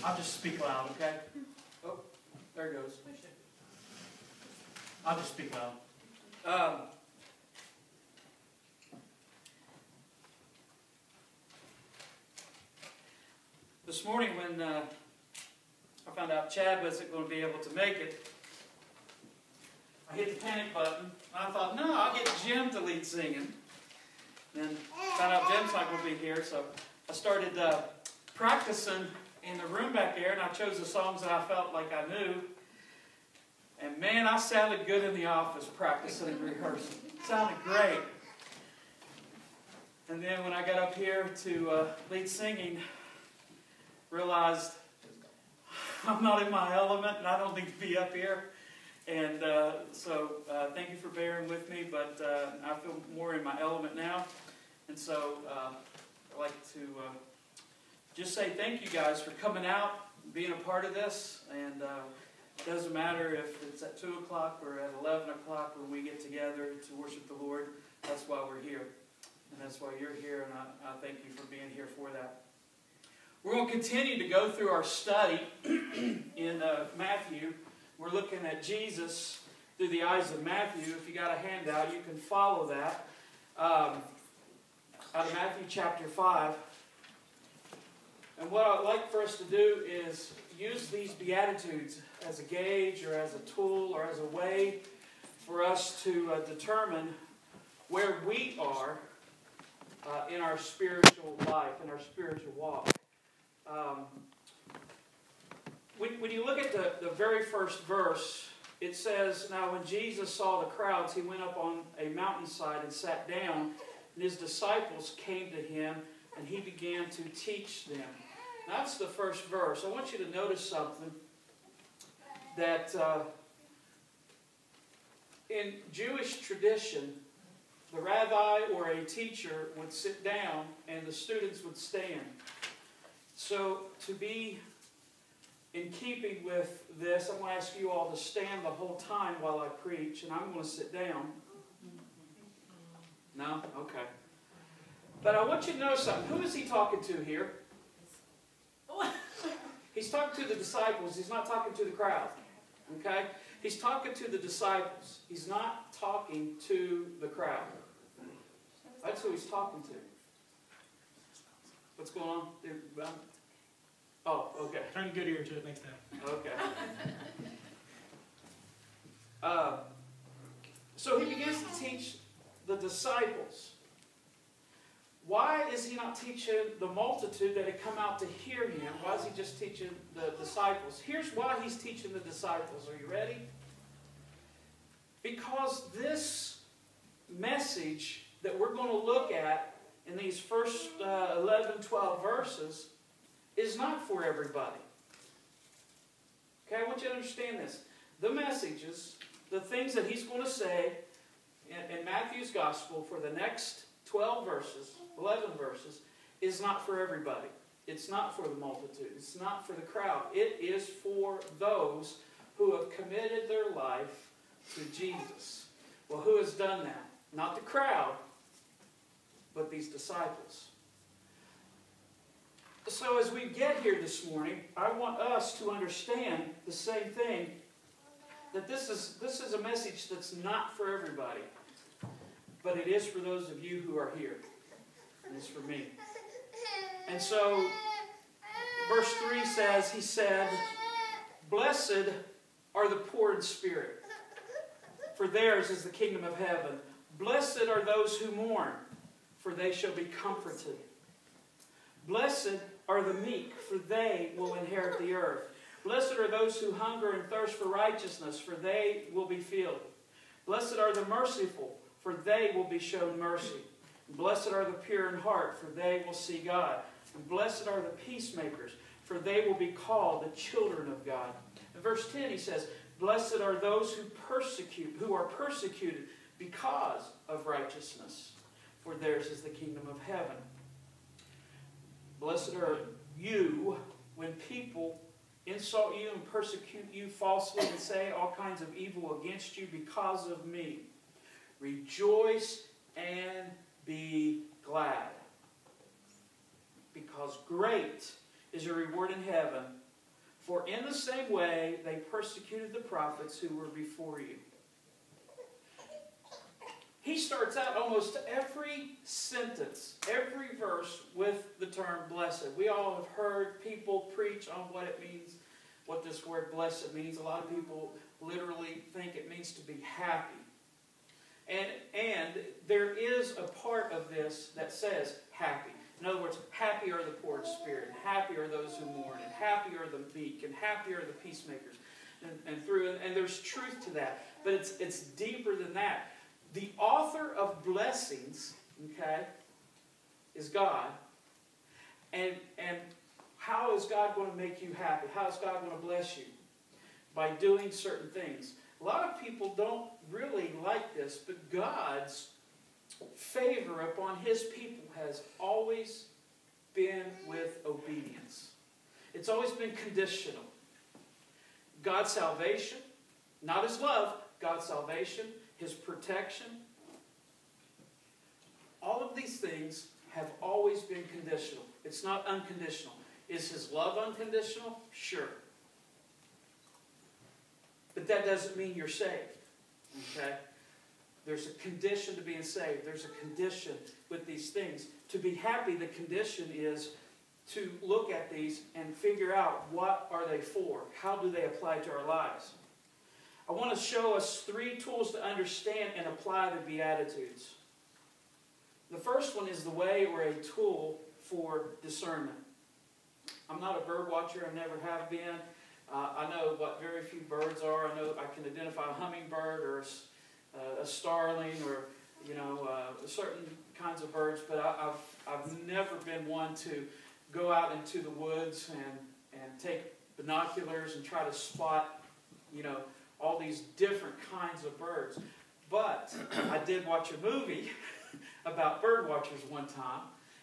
I'll just speak loud, okay? Oh, there it goes. I'll just speak loud. This morning when I found out Chad wasn't going to be able to make it, I hit the panic button. And I thought, no, I'll get Jim to lead singing. Then found out Jim's not going to be here, so I started practicing in the room back there, and I chose the songs that I felt like I knew. And man, I sounded good in the office practicing and rehearsing. It sounded great. And then when I got up here to lead singing, realized I'm not in my element and I don't need to be up here. And so thank you for bearing with me, but I feel more in my element now. And so I'd like to just say thank you guys for coming out, being a part of this. And it doesn't matter if it's at 2 o'clock or at 11 o'clock when we get together to worship the Lord. That's why we're here. And that's why you're here, and I thank you for being here for that. We're going to continue to go through our study in Matthew. We're looking at Jesus through the eyes of Matthew. If you got a handout, you can follow that. Out of Matthew chapter 5. And what I'd like for us to do is use these Beatitudes as a gauge or as a tool or as a way for us to determine where we are in our spiritual life, in our spiritual walk. When you look at the very first verse, it says, "Now when Jesus saw the crowds, he went up on a mountainside and sat down, and his disciples came to him, and he began to teach them." That's the first verse. I want you to notice something, that in Jewish tradition, the rabbi or a teacher would sit down and the students would stand. So to be in keeping with this, I'm going to ask you all to stand the whole time while I preach, and I'm going to sit down. No? Okay. But I want you to know something. Who is he talking to here? He's talking to the disciples. He's not talking to the crowd. Okay? He's talking to the disciples. He's not talking to the crowd. That's who he's talking to. What's going on? Oh, okay. Turn a good ear to it next time. Okay. So he begins to teach the disciples. Why is he not teaching the multitude that had come out to hear him? Why is he just teaching the disciples? Here's why he's teaching the disciples. Are you ready? Because this message that we're going to look at in these first 11, 12 verses is not for everybody. Okay, I want you to understand this. The messages, the things that he's going to say in Matthew's Gospel for the next 12 verses, 11 verses, is not for everybody. It's not for the multitude. It's not for the crowd. It is for those who have committed their life to Jesus. Well, who has done that? Not the crowd, but these disciples. So as we get here this morning, I want us to understand the same thing, that this is a message that's not for everybody, but it is for those of you who are here, and it's for me. And so, verse 3 says, he said, "Blessed are the poor in spirit, for theirs is the kingdom of heaven. Blessed are those who mourn, for they shall be comforted. Blessed are the meek, for they will inherit the earth. Blessed are those who hunger and thirst for righteousness, for they will be filled. Blessed are the merciful, for they will be shown mercy. Blessed are the pure in heart, for they will see God. And blessed are the peacemakers, for they will be called the children of God." In verse 10 he says, "Blessed are those who are persecuted because of righteousness, for theirs is the kingdom of heaven." Blessed are you when people insult you and persecute you falsely and say all kinds of evil against you because of me. Rejoice and be glad, because great is your reward in heaven, For in the same way they persecuted the prophets who were before you. He starts out almost every sentence, every verse with the term blessed. We all have heard people preach on what it means, what this word blessed means. A lot of people literally think it means to be happy. And there is a part of this that says happy. In other words, happy are the poor in spirit, and happy are those who mourn, and happy are the meek, and happy are the peacemakers. And there's truth to that. But it's deeper than that. The author of blessings, okay, is God. And how is God going to make you happy? How is God going to bless you? By doing certain things. A lot of people don't really like this, but God's favor upon His people has always been with obedience. It's always been conditional. God's salvation, not His love, God's salvation, His protection. All of these things have always been conditional. It's not unconditional. Is His love unconditional? Sure. But that doesn't mean you're saved. Okay? There's a condition to being saved. There's a condition with these things. To be happy, the condition is to look at these and figure out what are they for. How do they apply to our lives? I want to show us 3 tools to understand and apply the Beatitudes. The first one is the way or a tool for discernment. I'm not a bird watcher. I never have been. I know what very few birds are. I know I can identify a hummingbird or a starling or certain kinds of birds, but I've never been one to go out into the woods and take binoculars and try to spot all these different kinds of birds. But I did watch a movie about bird watchers one time,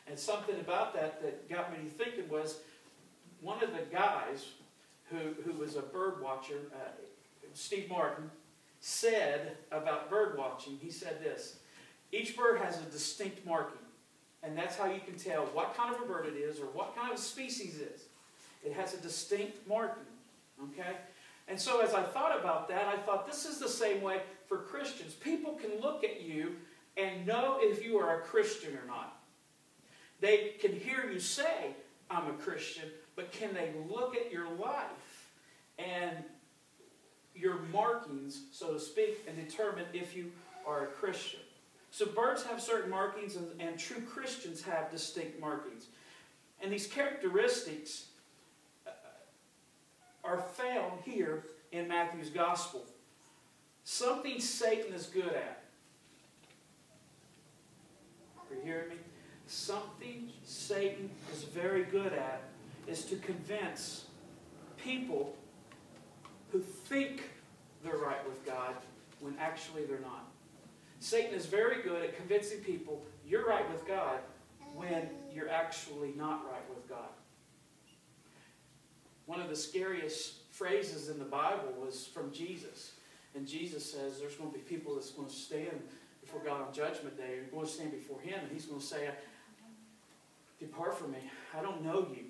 and something about that got me thinking was one of the guys who was a bird watcher, Steve Martin, said about bird watching, he said this: each bird has a distinct marking, and that's how you can tell what kind of a bird it is or what kind of species it is. It has a distinct marking, okay? And so as I thought about that, I thought this is the same way for Christians. People can look at you and know if you are a Christian or not. They can hear you say, I'm a Christian, but can they look at your life and your markings, so to speak, and determine if you are a Christian? So birds have certain markings, and true Christians have distinct markings. And these characteristics are found here in Matthew's Gospel. Something Satan is good at. Are you hearing me? Something Satan is very good at is to convince people who think they're right with God when actually they're not. Satan is very good at convincing people you're right with God when you're actually not right with God. One of the scariest phrases in the Bible was from Jesus. And Jesus says there's going to be people that's going to stand before God on Judgment Day. You're going to stand before Him, and He's going to say, depart from me. I don't know you.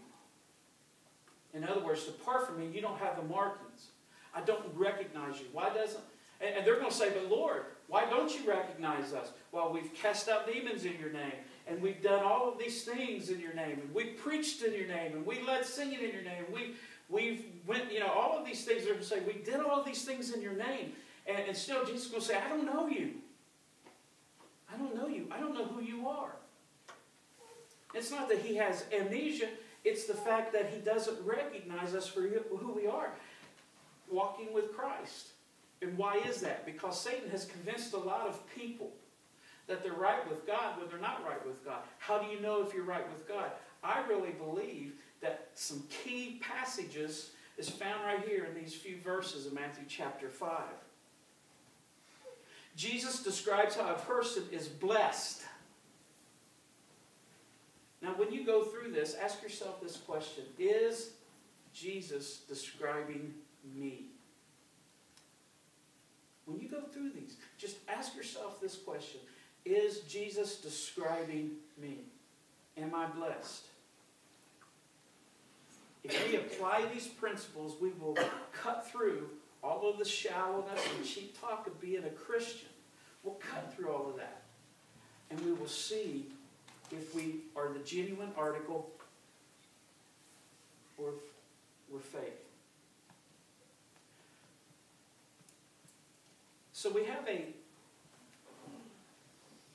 In other words, depart from me. You don't have the markings. I don't recognize you. Why doesn't... And they're going to say, but Lord, why don't you recognize us? Well, we've cast out demons in your name, and we've done all of these things in your name, and we've preached in your name, and we led singing in your name. We've went, all of these things. They're going to say, we did all of these things in your name. And still Jesus is going to say, I don't know you. I don't know you. I don't know who you are. It's not that He has amnesia. It's the fact that He doesn't recognize us for who we are. Walking with Christ. And why is that? Because Satan has convinced a lot of people that they're right with God when they're not right with God. How do you know if you're right with God? I really believe that some key passages is found right here in these few verses of Matthew chapter 5. Jesus describes how a person is blessed. Now, when you go through this, ask yourself this question: is Jesus describing me? When you go through these, just ask yourself this question: is Jesus describing me? Am I blessed? If we apply these principles, we will cut through all of the shallowness and cheap talk of being a Christian. We'll cut through all of that. And we will see if we are the genuine article or if we're fake. So we have a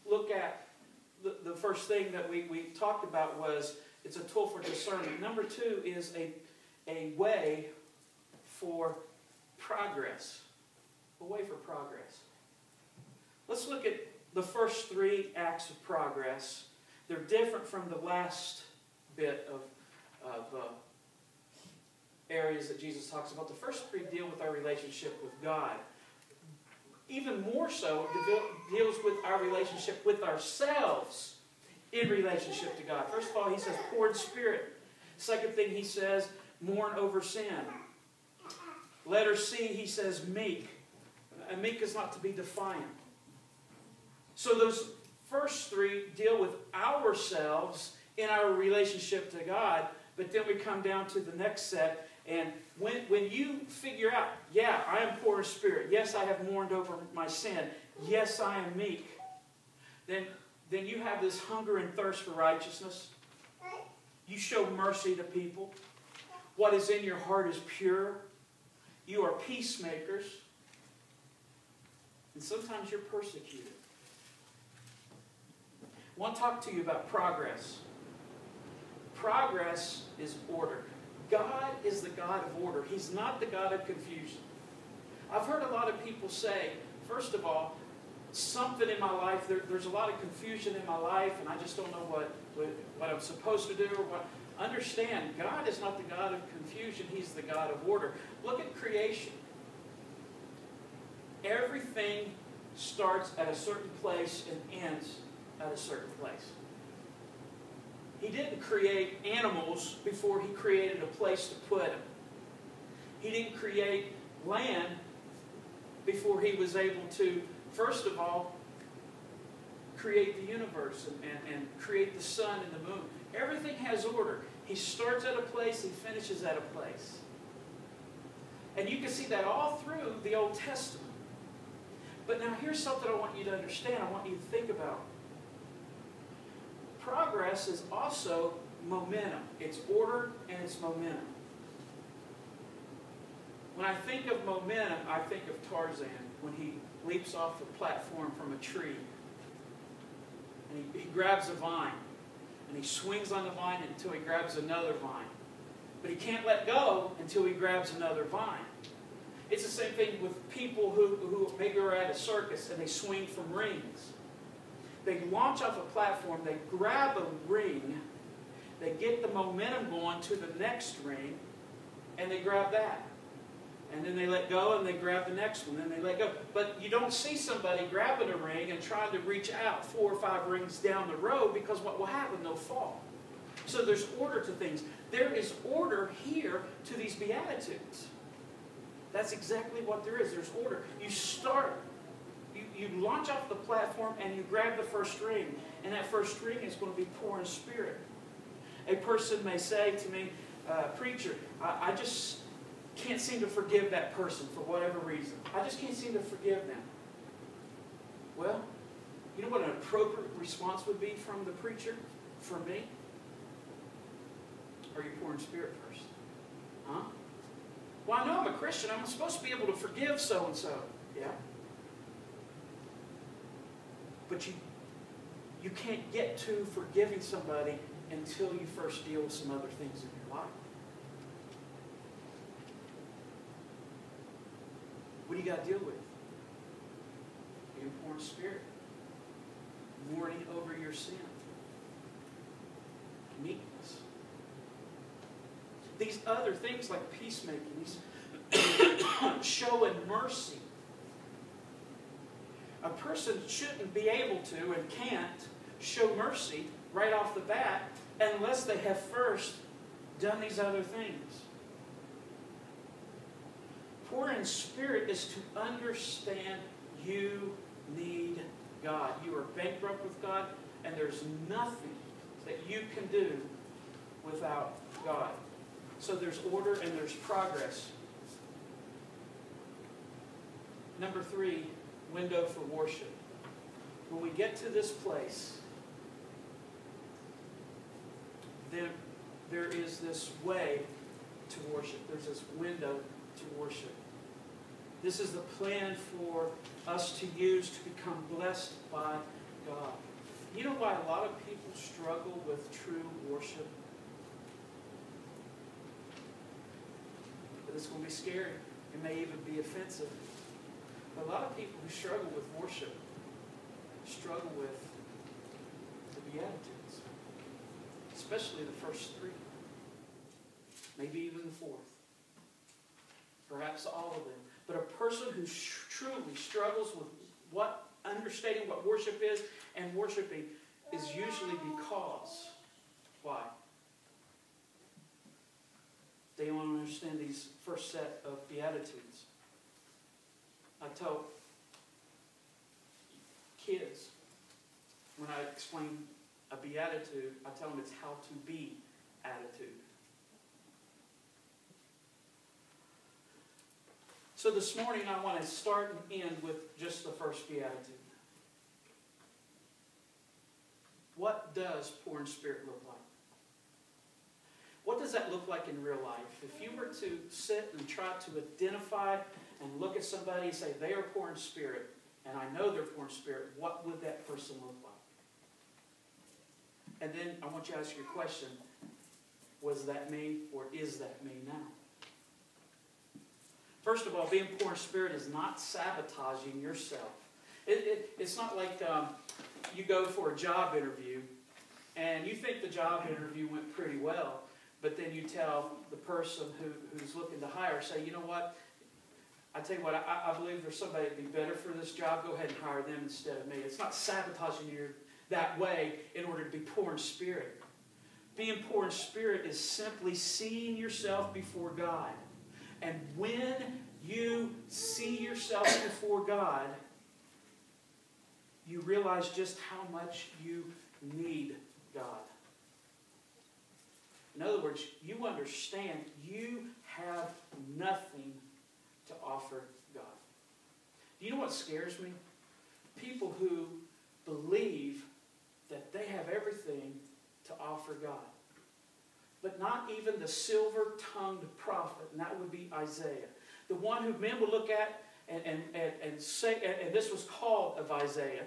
look at the first thing that we talked about was it's a tool for discernment. Number two is a way for progress. A way for progress. Let's look at the first three acts of progress. They're different from the last bit of areas that Jesus talks about. The first three deal with our relationship with God. Even more so, it deals with our relationship with ourselves in relationship to God. First of all, he says, poor in spirit. Second thing he says, mourn over sin. Letter C, he says, meek. And meek is not to be defiant. So those first three deal with ourselves in our relationship to God, but then we come down to the next set, and when you figure out, yeah, I am poor in spirit, yes, I have mourned over my sin, yes, I am meek, then you have this hunger and thirst for righteousness. You show mercy to people. What is in your heart is pure. You are peacemakers. And sometimes you're persecuted. I want to talk to you about progress. Progress is order. God is the God of order. He's not the God of confusion. I've heard a lot of people say, first of all, something in my life, there's a lot of confusion in my life, and I just don't know what I'm supposed to do. Or what. Understand, God is not the God of confusion. He's the God of order. Look at creation. Everything starts at a certain place and ends at a certain place. He didn't create animals before he created a place to put them. He didn't create land before he was able to, first of all, create the universe and create the sun and the moon. Everything has order. He starts at a place, he finishes at a place. And you can see that all through the Old Testament. But now here's something I want you to understand, I want you to think about. Progress is also momentum. It's order and it's momentum. When I think of momentum, I think of Tarzan when he leaps off the platform from a tree. And he grabs a vine. And he swings on the vine until he grabs another vine. But he can't let go until he grabs another vine. It's the same thing with people who maybe are at a circus and they swing from rings. They launch off a platform, they grab a ring, they get the momentum going to the next ring, and they grab that. And then they let go and they grab the next one, then they let go. But you don't see somebody grabbing a ring and trying to reach out 4 or 5 rings down the road, because what will happen? They'll fall. So there's order to things. There is order here to these Beatitudes. That's exactly what there is. There's order. You start. You launch off the platform and you grab the first ring. And that first ring is going to be poor in spirit. A person may say to me, preacher, I just can't seem to forgive that person for whatever reason. I just can't seem to forgive them. Well, you know what an appropriate response would be from the preacher? For me? Are you poor in spirit first? Huh? Well, I know I'm a Christian. I'm supposed to be able to forgive so-and-so. Yeah. But you can't get to forgiving somebody until you first deal with some other things in your life. What do you got to deal with? Being poor in spirit. Mourning over your sin. Meekness. These other things like peacemaking, these showing mercy. A person shouldn't be able to and can't show mercy right off the bat unless they have first done these other things. Poor in spirit is to understand you need God. You are bankrupt with God, and there's nothing that you can do without God. So there's order and there's progress. Number 3, window for worship. When we get to this place, then there is this way to worship. There's this window to worship. This is the plan for us to use to become blessed by God. You know why a lot of people struggle with true worship? But it's going to be scary. It may even be offensive. But a lot of people who struggle with worship struggle with the Beatitudes. Especially the first 3. Maybe even the 4th. Perhaps all of them. But a person who truly struggles with understanding what worship is and worshiping is usually because, why? They don't understand these first set of Beatitudes. I tell kids, when I explain a beatitude, I tell them it's how to be attitude. So this morning I want to start and end with just the first beatitude. What does poor in spirit look like? What does that look like in real life? If you were to sit and try to identify and look at somebody and say they are poor in spirit, and I know they're poor in spirit, what would that person look like? And then I want you to ask your question, was that me or is that me now? First of all, being poor in spirit is not sabotaging yourself. It's not like you go for a job interview and you think the job interview went pretty well, but then you tell the person who's looking to hire, say, you know what, I tell you what, I believe there's somebody that'd be better for this job. Go ahead and hire them instead of me. It's not sabotaging you that way in order to be poor in spirit. Being poor in spirit is simply seeing yourself before God. And when you see yourself before God, you realize just how much you need God. In other words, you understand you have nothing to offer God. Do you know what scares me? People who believe that they have everything to offer God. But not even the silver-tongued prophet, and that would be Isaiah. The one who men would look at and say, and this was called of Isaiah,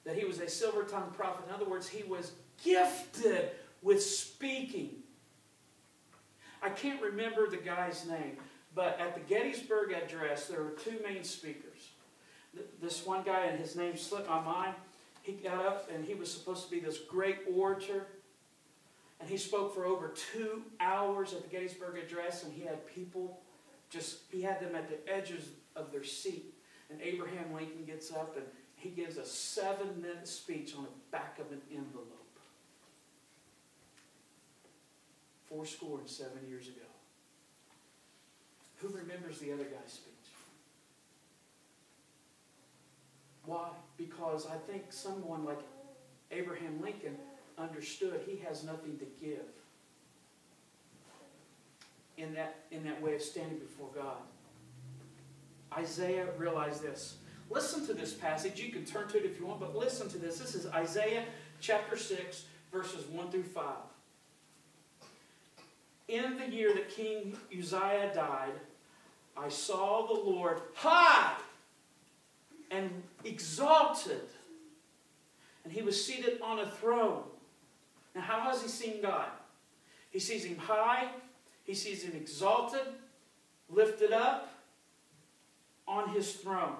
that he was a silver-tongued prophet. In other words, he was gifted with speaking. I can't remember the guy's name, but at the Gettysburg Address, there were 2 main speakers. This one guy, and his name slipped my mind, he got up and he was supposed to be this great orator. And he spoke for over 2 hours at the Gettysburg Address, and he had people he had them at the edges of their seat. And Abraham Lincoln gets up and he gives a 7-minute speech on the back of an envelope. 77 years ago. Who remembers the other guy's speech? Why? Because I think someone like Abraham Lincoln understood he has nothing to give in that way of standing before God. Isaiah realized this. Listen to this passage. You can turn to it if you want, but listen to this. This is Isaiah chapter 6, verses 1 through 5. In the year that King Uzziah died, I saw the Lord high and exalted, and he was seated on a throne. Now, how has he seen God? He sees him high, he sees him exalted, lifted up on his throne.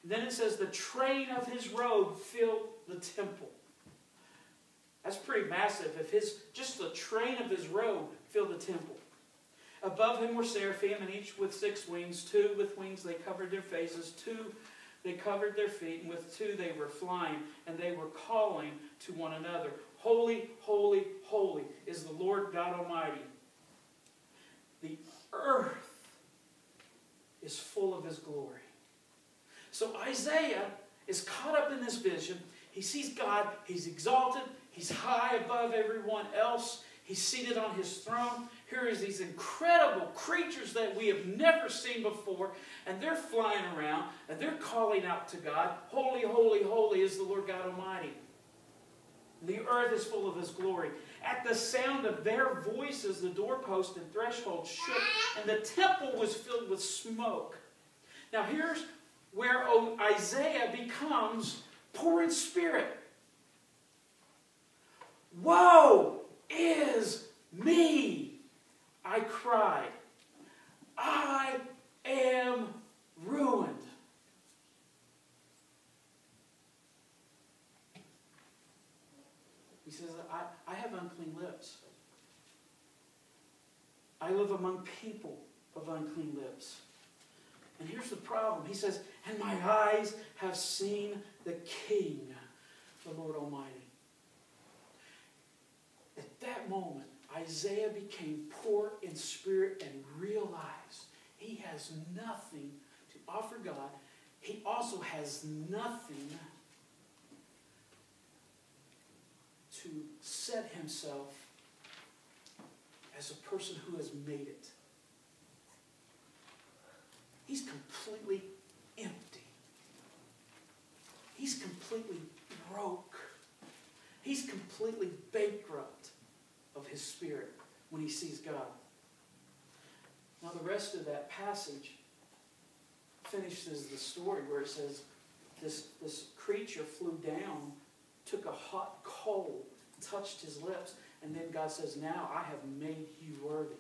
And then it says the train of his robe filled the temple. That's pretty massive. If just the train of his robe filled the temple. Above him were seraphim, and each with 6 wings. 2 with wings they covered their faces. 2 they covered their feet, and with 2 they were flying, and they were calling to one another. Holy, holy, holy is the Lord God Almighty. The earth is full of his glory. So Isaiah is caught up in this vision. He sees God. He's exalted. He's high above everyone else. He's seated on his throne. Here is these incredible creatures that we have never seen before. And they're flying around. And they're calling out to God. Holy, holy, holy is the Lord God Almighty. The earth is full of His glory. At the sound of their voices, the doorpost and threshold shook. And the temple was filled with smoke. Now here's where Isaiah becomes poor in spirit. Woe is me, I cried. I am ruined. He says, I have unclean lips. I live among people of unclean lips. And here's the problem. He says, and my eyes have seen the King, the Lord Almighty. At that moment, Isaiah became poor in spirit and realized he has nothing to offer God. He also has nothing to set himself as a person who has made it. He's completely empty. He's completely broke. He's completely bankrupt of his spirit when he sees God. Now the rest of that passage finishes the story where it says this creature flew down, took a hot coal, touched his lips, and then God says, now I have made you worthy.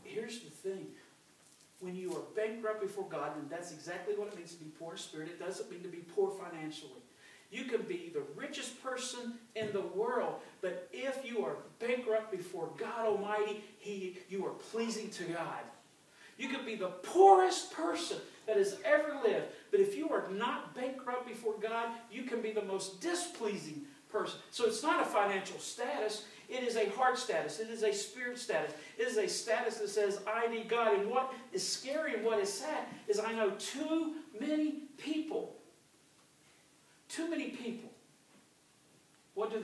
Here's the thing. When you are bankrupt before God, and that's exactly what it means to be poor in spirit, it doesn't mean to be poor financially. You can be the richest person in the world, but if you are bankrupt before God Almighty, you are pleasing to God. You could be the poorest person that has ever lived, but if you are not bankrupt before God, you can be the most displeasing person. So it's not a financial status. It is a heart status. It is a spirit status. It is a status that says, I need God. And what is scary and what is sad is I know too many people, what do?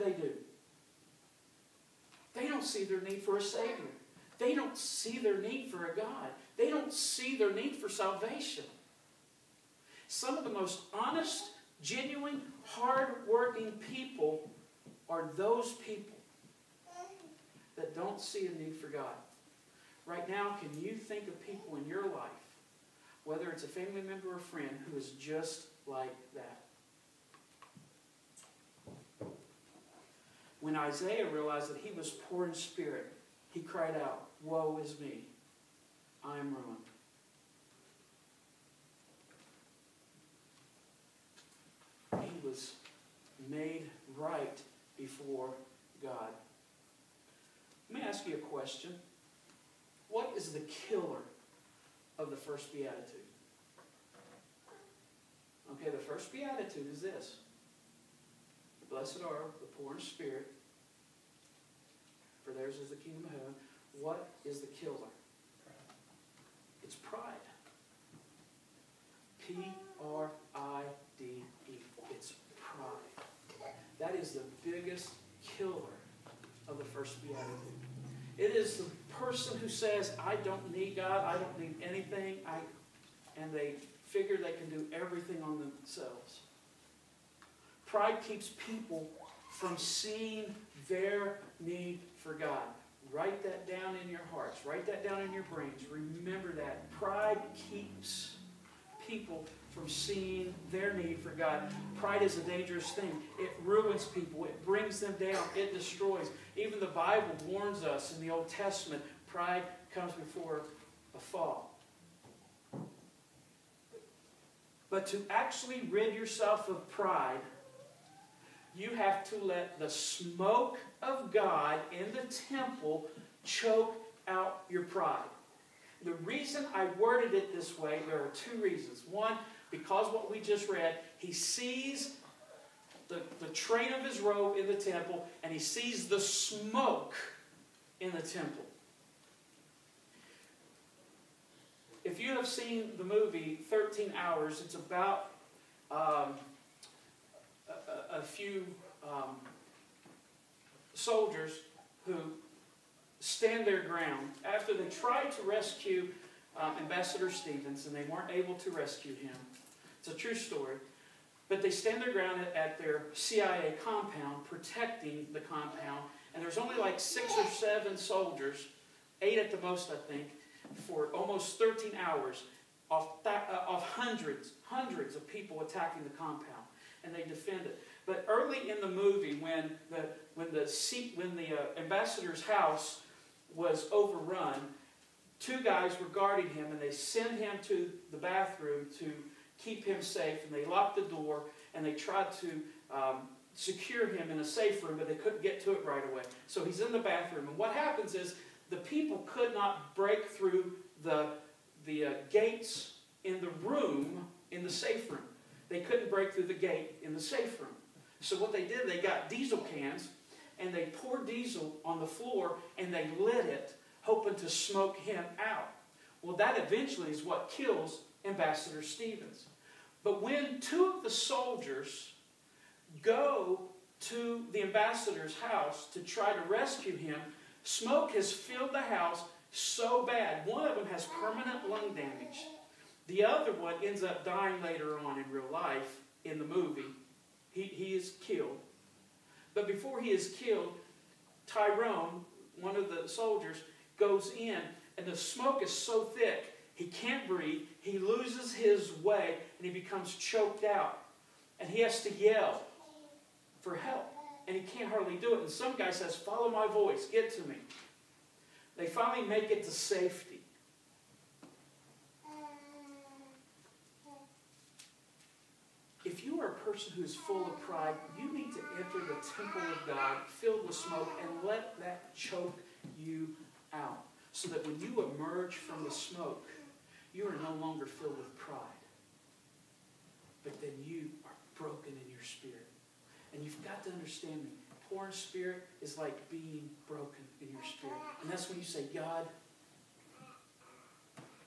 They don't see their need for a Savior. They don't see their need for a God. They don't see their need for salvation. Some of the most honest, genuine, hard-working people are those people that don't see a need for God. Right now, can you think of people in your life, whether it's a family member or a friend, who is just like that? When Isaiah realized that he was poor in spirit, he cried out, woe is me, I am ruined. He was made right before God. Let me ask you a question. What is the killer of the first beatitude? Okay, the first beatitude is this. Blessed are the poor in spirit, for theirs is the kingdom of heaven. What is the killer? It's pride. P-R-I-D-E. It's pride. That is the biggest killer of the first beatitude. It is the person who says, I don't need God, I don't need anything, and they figure they can do everything on themselves. Pride keeps people from seeing their need for God. Write that down in your hearts. Write that down in your brains. Remember that. Pride keeps people from seeing their need for God. Pride is a dangerous thing. It ruins people. It brings them down. It destroys. Even the Bible warns us in the Old Testament, pride comes before a fall. But to actually rid yourself of pride, you have to let the smoke of God in the temple choke out your pride. The reason I worded it this way, there are two reasons. One, because what we just read, he sees the train of his robe in the temple, and he sees the smoke in the temple. If you have seen the movie 13 Hours, it's about a few soldiers who stand their ground after they tried to rescue Ambassador Stevens, and they weren't able to rescue him. It's a true story. But they stand their ground at their CIA compound, protecting the compound. And there's only like 6 or 7 soldiers, 8 at the most, I think, for almost 13 hours of hundreds of people attacking the compound. And they defend it. But early in the movie, when the ambassador's house was overrun, 2 guys were guarding him, and they send him to the bathroom to keep him safe, and they locked the door, and they tried to secure him in a safe room, but they couldn't get to it right away. So he's in the bathroom, and what happens is the people could not break through the gates in the room, in the safe room. They couldn't break through the gate in the safe room. So what they did, they got diesel cans, and they poured diesel on the floor, and they lit it, hoping to smoke him out. Well, that eventually is what kills Ambassador Stevens. But when 2 of the soldiers go to the ambassador's house to try to rescue him, smoke has filled the house so bad. One of them has permanent lung damage. The other one ends up dying later on in real life in the movie. He is killed. But before he is killed, Tyrone, one of the soldiers, goes in, and the smoke is so thick, he can't breathe, he loses his way, and he becomes choked out. And he has to yell for help. And he can't hardly do it. And some guy says, "Follow my voice, get to me." They finally make it to safety. If you are a person who is full of pride, you need to enter the temple of God filled with smoke and let that choke you out. So that when you emerge from the smoke, you are no longer filled with pride. But then you are broken in your spirit. And you've got to understand me. Poor in spirit is like being broken in your spirit. And that's when you say, God,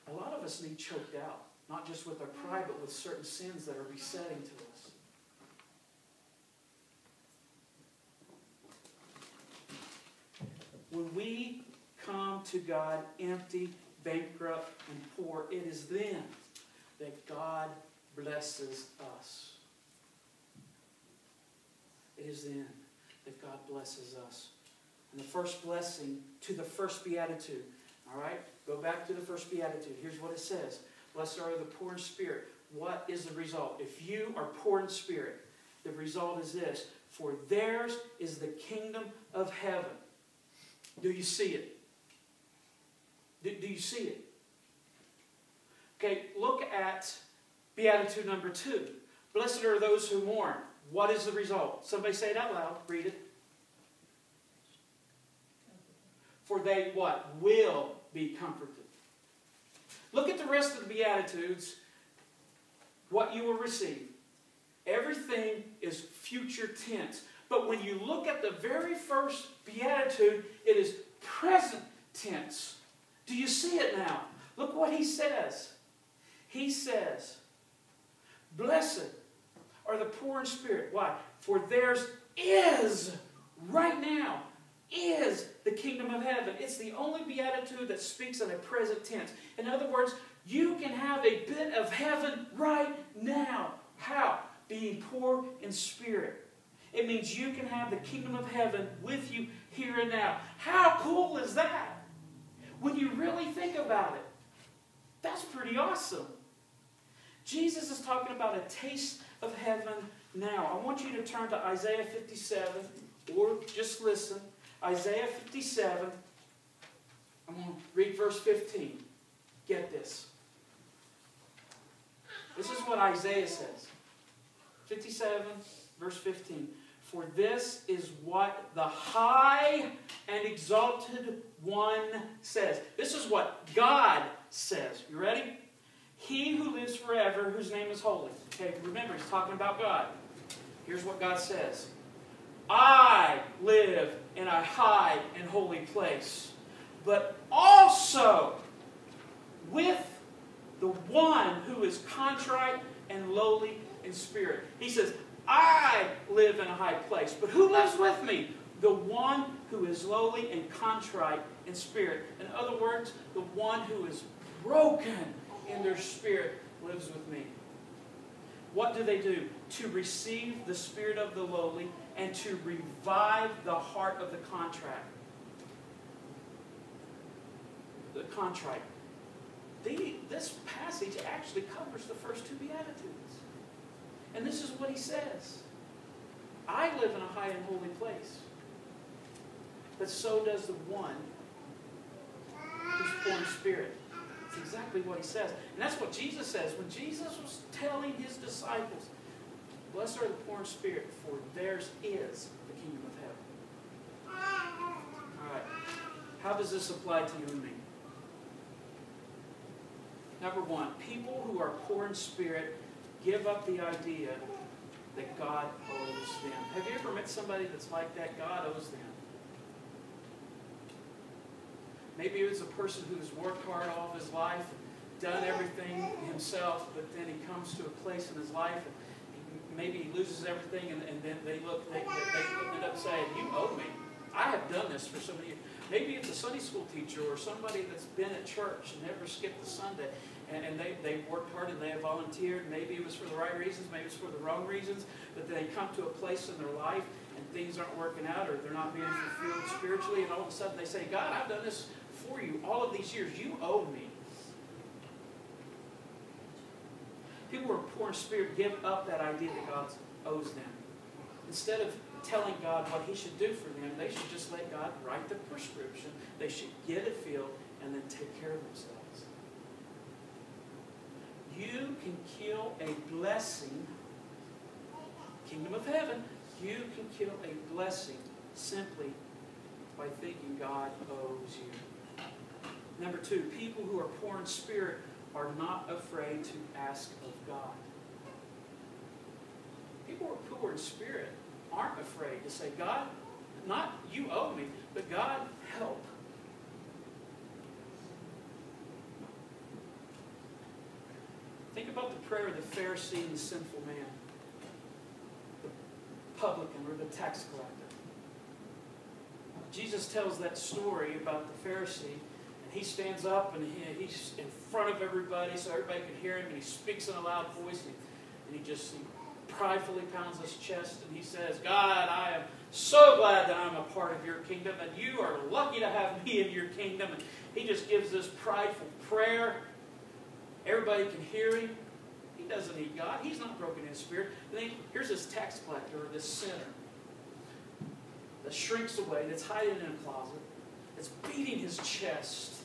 a lot of us need choked out. Not just with our pride, but with certain sins that are besetting to us. When we come to God empty, bankrupt, and poor, it is then that God blesses us. It is then that God blesses us. And the first blessing to the first beatitude. All right? Go back to the first beatitude. Here's what it says. Blessed are the poor in spirit. What is the result? If you are poor in spirit, the result is this. For theirs is the kingdom of heaven. Do you see it? Do you see it? Okay, look at beatitude number 2. Blessed are those who mourn. What is the result? Somebody say it out loud. Read it. For they, what? Will be comforted. Look at the rest of the Beatitudes. What you will receive. Everything is future tense. But when you look at the very first Beatitude, it is present tense. Do you see it now? Look what he says. He says, blessed are the poor in spirit. Why? For theirs is, right now, is the kingdom of heaven. It's the only beatitude that speaks in a present tense. In other words, you can have a bit of heaven right now. How? Being poor in spirit. It means you can have the kingdom of heaven with you here and now. How cool is that? When you really think about it, that's pretty awesome. Jesus is talking about a taste of heaven now. I want you to turn to Isaiah 57, or just listen. Isaiah 57, I'm going to read verse 15. Get this. This is what Isaiah says. 57, verse 15. For this is what the high and exalted one says. This is what God says. You ready? He who lives forever, whose name is holy. Okay, remember, he's talking about God. Here's what God says. I live in a high and holy place, but also with the one who is contrite and lowly in spirit. He says, I live in a high place, but who lives with me? The one who is lowly and contrite in spirit. In other words, the one who is broken in their spirit lives with me. What do they do? To receive the spirit of the lowly and to revive the heart of the contrite. The contrite. This passage actually covers the first two Beatitudes. And this is what he says. I live in a high and holy place. But so does the one who's poor in spirit. That's exactly what he says. And that's what Jesus says. When Jesus was telling his disciples, blessed are the poor in spirit, for theirs is the kingdom of heaven. All right. How does this apply to you and me? Number one, people who are poor in spirit give up the idea that God owes them. Have you ever met somebody that's like that? God owes them. Maybe it's a person who's worked hard all of his life, done everything himself, but then he comes to a place in his life, and maybe he loses everything, and then they look it up saying, you owe me. I have done this for so many years. Maybe it's a Sunday school teacher or somebody that's been at church and never skipped a Sunday, and they've worked hard and they have volunteered. Maybe it was for the right reasons, maybe it's for the wrong reasons, but they come to a place in their life and things aren't working out or they're not being fulfilled spiritually, and all of a sudden they say, God, I've done this for you all of these years. You owe me. People who are poor in spirit give up that idea that God owes them. Instead of telling God what he should do for them, they should just let God write the prescription. They should get it filled and then take care of themselves. You can kill a blessing, kingdom of heaven, you can kill a blessing simply by thinking God owes you. Number two, people who are poor in spirit are not afraid to ask of God. People who are poor in spirit aren't afraid to say, God, not you owe me, but God, help. Think about the prayer of the Pharisee and the sinful man, the publican or the tax collector. Jesus tells that story about the Pharisee, and he stands up and he's in front of everybody so everybody can hear him, and he speaks in a loud voice, and he pridefully pounds his chest and he says, God, I am so glad that I'm a part of your kingdom, and you are lucky to have me in your kingdom. And he just gives this prideful prayer. Everybody can hear him. He doesn't need God. He's not broken in spirit. And then here's this tax collector or this sinner that shrinks away, that's hiding in a closet, that's beating his chest.